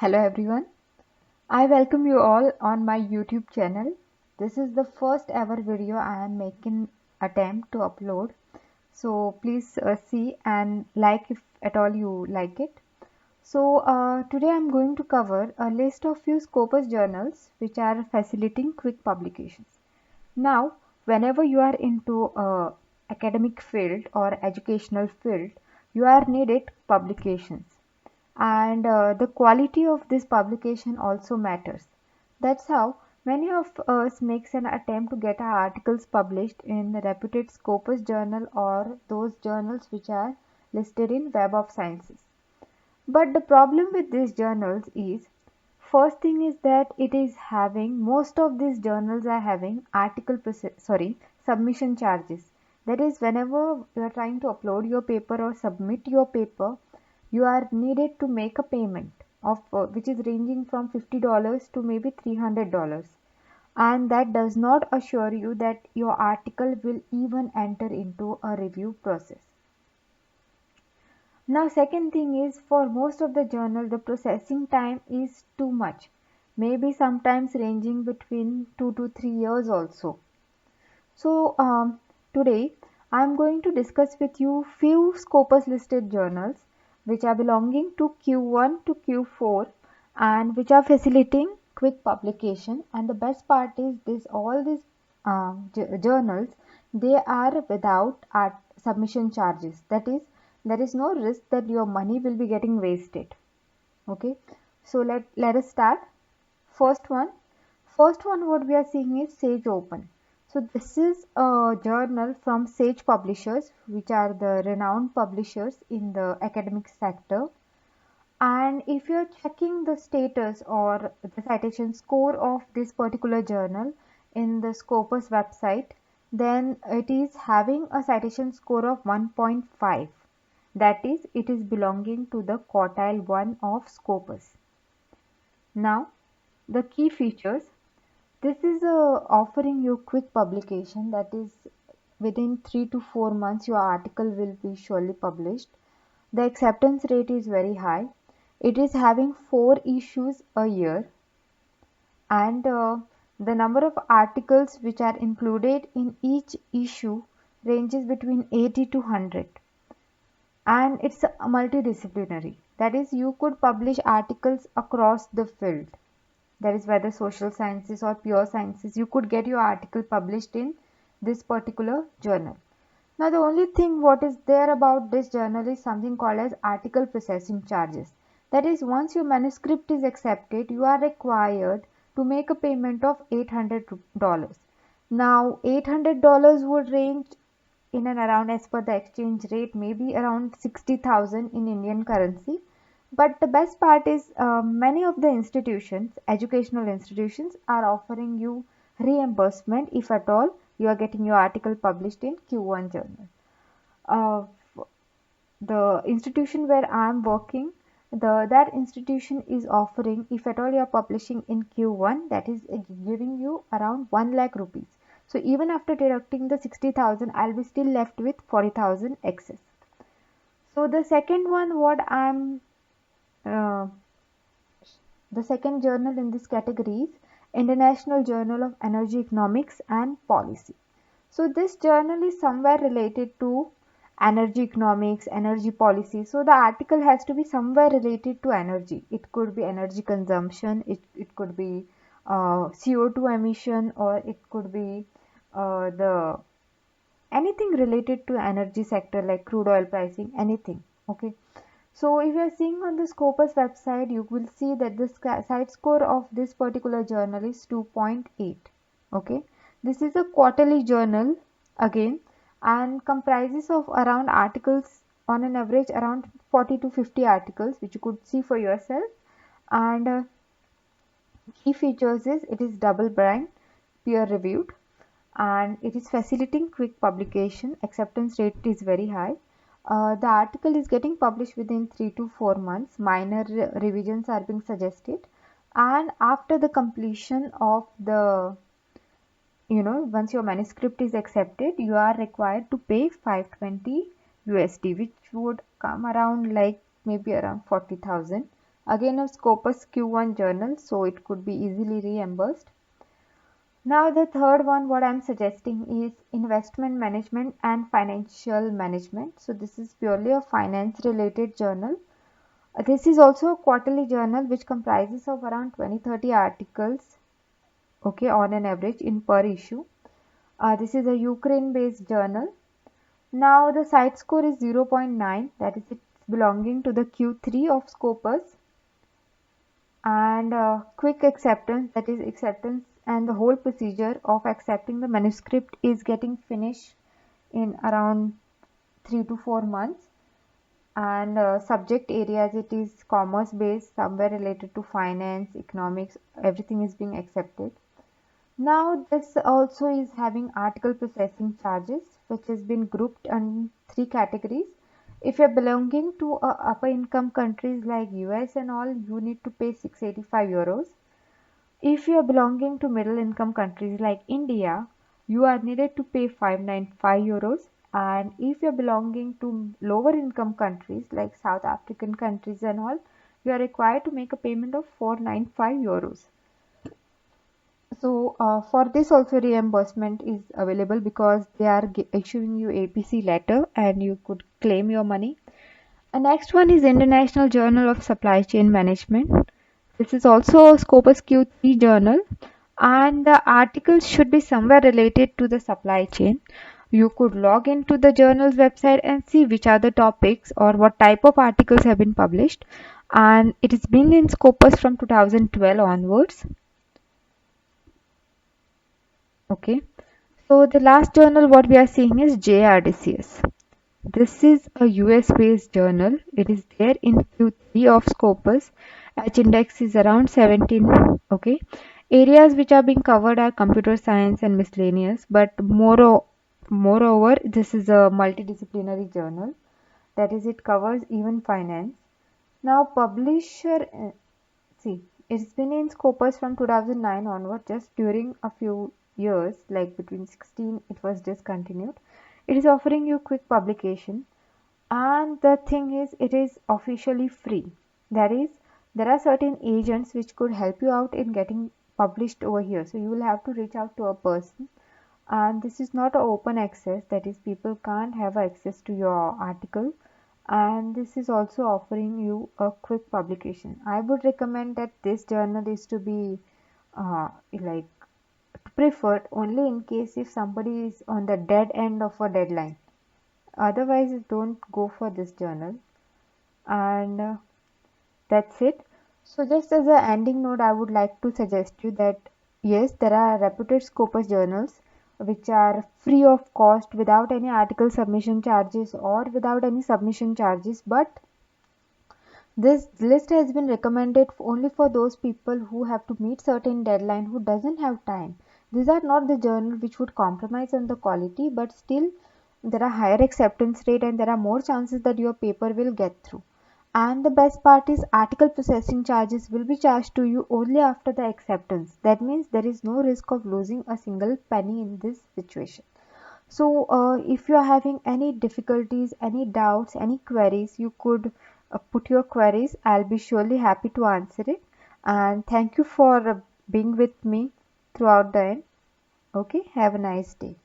Hello everyone. I welcome you all on my YouTube channel. This is the first ever video I am making attempt to upload. So please see and like if at all you like it. So today I am going to cover a list of few Scopus journals which are facilitating quick publications. Now, whenever you are into a academic field or educational field, you are needed publications and the quality of this publication also matters. That's how many of us makes an attempt to get our articles published in the reputed Scopus journal or those journals which are listed in Web of Sciences. But the problem with these journals is, first thing is that it is having, most of these journals are having submission charges. That is, whenever you are trying to upload your paper or submit your paper, you are needed to make a payment of which is ranging from $50 to maybe $300, and that does not assure you that your article will even enter into a review process. Now, second thing is, for most of the journal, the processing time is too much, maybe sometimes ranging between 2 to 3 years also. So today I am going to discuss with you few Scopus listed journals which are belonging to Q1 to Q4 and which are facilitating quick publication. And the best part is this: all these journals, they are without submission charges. That is, there is no risk that your money will be getting wasted. Okay, so let us start. First one, what we are seeing is Sage Open. So this is a journal from Sage Publishers, which are the renowned publishers in the academic sector. And if you are checking the status or the citation score of this particular journal in the Scopus website, then it is having a citation score of 1.5. That is, it is belonging to the quartile 1 of Scopus. Now, the key features. This is offering you quick publication, that is, within 3 to 4 months your article will be surely published. The acceptance rate is very high. It is having 4 issues a year, and the number of articles which are included in each issue ranges between 80 to 100, and it's multidisciplinary. That is, you could publish articles across the field. That is, whether social sciences or pure sciences, you could get your article published in this particular journal. Now, the only thing what is there about this journal is something called as article processing charges. That is, once your manuscript is accepted, you are required to make a payment of $800. Now, $800 would range in and around, as per the exchange rate, maybe around 60,000 in Indian currency. But the best part is many of the institutions, educational institutions, are offering you reimbursement if at all you are getting your article published in Q1 journal. Uh, the institution where I am working, that institution is offering, if at all you are publishing in Q1, that is giving you around 1 lakh rupees. So even after deducting the 60,000, I'll be still left with 40,000 excess. So the second one, uh, the second journal in this category is International Journal of Energy Economics and Policy. So this journal is somewhere related to energy economics, energy policy. So the article has to be somewhere related to energy. It could be energy consumption, it could be CO2 emission, or it could be the anything related to energy sector like crude oil pricing, anything. Okay. So if you are seeing on the Scopus website, you will see that the site score of this particular journal is 2.8. Okay. This is a quarterly journal again, and comprises of around articles, on an average around 40 to 50 articles, which you could see for yourself. And key features is, it is double blind, peer reviewed, and it is facilitating quick publication. Acceptance rate is very high. The article is getting published within 3 to 4 months. Minor revisions are being suggested, and after the completion of the, once your manuscript is accepted, you are required to pay 520 USD, which would come around like maybe around 40,000. Again a Scopus Q1 journal, so it could be easily reimbursed. Now the third one what I'm suggesting is investment management and financial management. So this is purely a finance related journal. This is also a quarterly journal which comprises of around 20-30 articles, okay, on an average in per issue. This is a Ukraine based journal. Now the site score is 0.9, that is it's belonging to the Q3 of Scopus, and quick acceptance, that is acceptance and the whole procedure of accepting the manuscript is getting finished in around 3 to 4 months. And subject areas, it is commerce based, somewhere related to finance, economics, everything is being accepted. Now this also is having article processing charges, which has been grouped in three categories. If you're belonging to upper income countries like US and all, you need to pay 685 euros. If you are belonging to middle income countries like India, you are needed to pay 595 euros. And if you are belonging to lower income countries like South African countries and all, you are required to make a payment of 495 euros. So for this also reimbursement is available because they are issuing you APC letter and you could claim your money. And next one is International Journal of Supply Chain Management. This is also a Scopus Q3 journal, and the articles should be somewhere related to the supply chain. You could log into the journal's website and see which are the topics or what type of articles have been published. And it has been in Scopus from 2012 onwards. Okay. So the last journal what we are seeing is JRDCS. This is a US based journal. It is there in Q3 of Scopus. H index is around 17. Okay. Areas which are being covered are computer science and miscellaneous, but moreover, this is a multidisciplinary journal. That is, it covers even finance. Now, publisher, see, it's been in Scopus from 2009 onward, just during a few years, like between 16, it was discontinued. It is offering you quick publication, and the thing is, it is officially free. That is, there are certain agents which could help you out in getting published over here. So you will have to reach out to a person, and this is not a open access. That is, people can't have access to your article, and this is also offering you a quick publication. I would recommend that this journal is to be like preferred only in case if somebody is on the dead end of a deadline. Otherwise, don't go for this journal. And that's it. So, just as an ending note, I would like to suggest you that yes, there are reputed Scopus journals which are free of cost without any article submission charges or without any submission charges, but this list has been recommended only for those people who have to meet certain deadline, who doesn't have time. These are not the journal which would compromise on the quality, but still there are higher acceptance rate and there are more chances that your paper will get through. And the best part is article processing charges will be charged to you only after the acceptance. That means there is no risk of losing a single penny in this situation. So, if you are having any difficulties, any doubts, any queries, you could put your queries. I'll be surely happy to answer it. And thank you for being with me throughout the end. Okay, have a nice day.